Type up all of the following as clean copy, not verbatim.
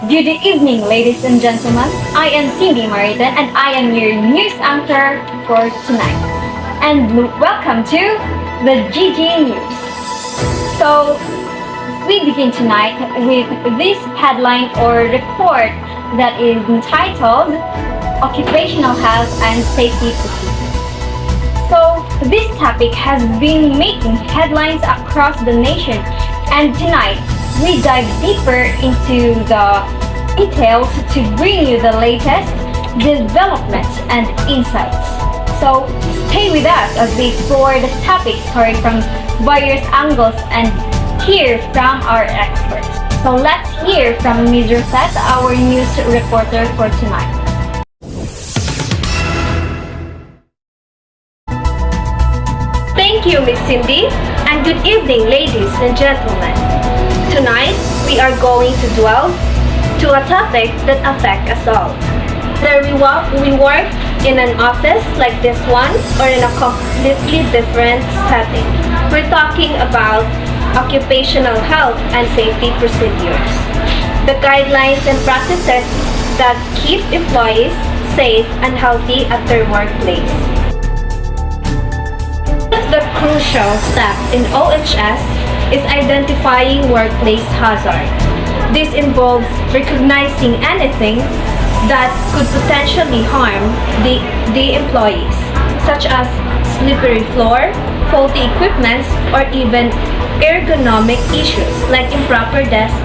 Good evening, ladies and gentlemen. I am Cindy Maritan and I am your news anchor for tonight. And welcome to the GG News. So, we begin tonight with this headline or report that is entitled Occupational Health and Safety Procedures. So, this topic has been making headlines across the nation, and tonight we dive deeper into the details to bring you the latest developments and insights. So, stay with us as we explore the topic starting from various angles and hear from our experts. So, let's hear from Ms. Rosette, our news reporter for tonight. Thank you, Ms. Cindy, and good evening, ladies and gentlemen. Tonight, we are going to dwell to a topic that affects us all. Whether we work in an office like this one or in a completely different setting, we're talking about occupational health and safety procedures, the guidelines and practices that keep employees safe and healthy at their workplace. The crucial step in OHS is identifying workplace hazard. This involves recognizing anything that could potentially harm the employees, such as slippery floor, faulty equipment, or even ergonomic issues like improper desk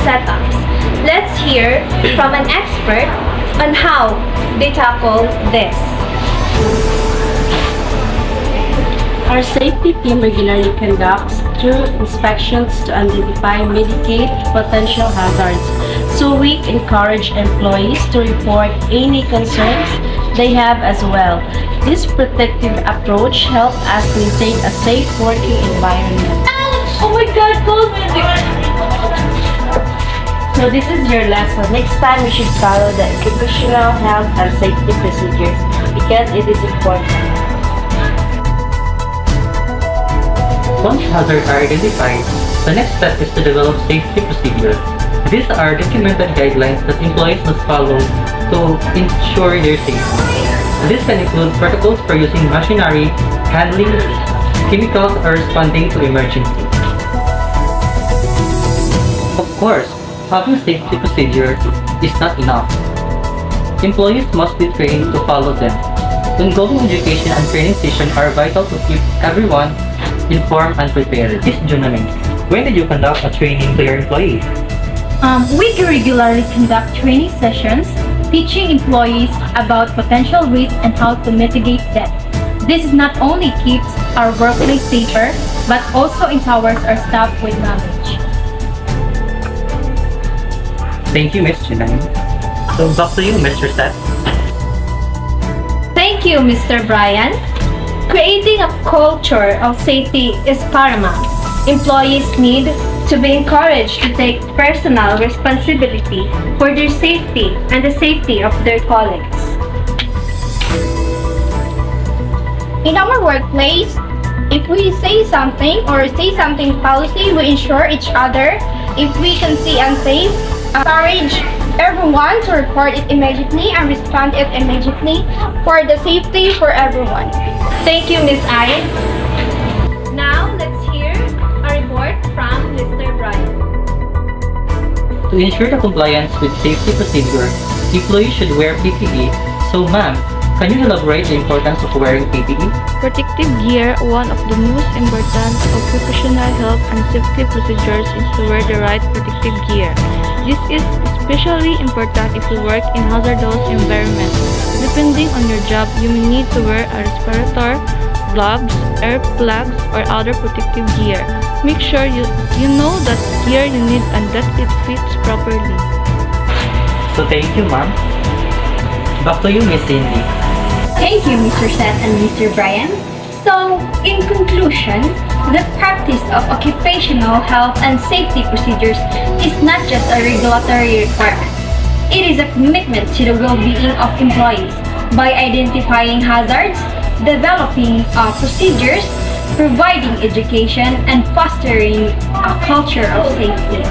setups. Let's hear from an expert on how they tackle this. Our safety team regularly conducts thorough inspections to identify and mitigate potential hazards, so we encourage employees to report any concerns they have as well. This protective approach helps us maintain a safe working environment. Oh my God, So this is your lesson. Next time we should follow the occupational health and safety procedures because it is important. Once hazards are identified, the next step is to develop safety procedures. These are documented guidelines that employees must follow to ensure their safety. This can include protocols for using machinery, handling chemicals, or responding to emergencies. Of course, having safety procedures is not enough. Employees must be trained to follow them. Ongoing education and training sessions are vital to keep everyone informed and prepared. This Junaming, when did you conduct a training to your employees? We regularly conduct training sessions teaching employees about potential risks and how to mitigate them. This not only keeps our workplace safer, but also empowers our staff with knowledge. Thank you, Ms. Junaming. So back to you, Mr. Seth. Thank you, Mr. Brian. Creating a culture of safety is paramount. Employees need to be encouraged to take personal responsibility for their safety and the safety of their colleagues. In our workplace, if we say something policy, we ensure each other. If we can see unsafe, encourage everyone to report it immediately and respond it immediately for the safety for everyone. Thank you, Ms. Ai. Now, let's hear a report from Mr. Brian. To ensure the compliance with safety procedures, employees should wear PPE. So, ma'am, can you elaborate the importance of wearing PPE? Protective gear. One of the most important occupational health and safety procedures is to wear the right protective gear. This is especially important if you work in hazardous environments. Depending on your job, you may need to wear a respirator, gloves, earplugs, or other protective gear. Make sure you know that gear you need and that it fits properly. So, thank you, ma'am. Back to you, Miss Cindy. Thank you, Mr. Seth and Mr. Brian. So, in conclusion, the practice of occupational health and safety procedures is not just a regulatory requirement. It is a commitment to the well-being of employees by identifying hazards, developing procedures, providing education, and fostering a culture of safety.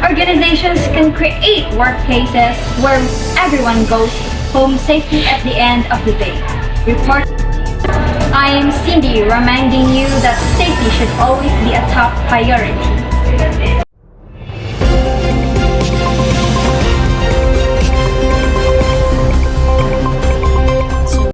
Organizations can create workplaces where everyone goes home safely at the end of the day. Report. I am Cindy, reminding you that safety should always be a top priority.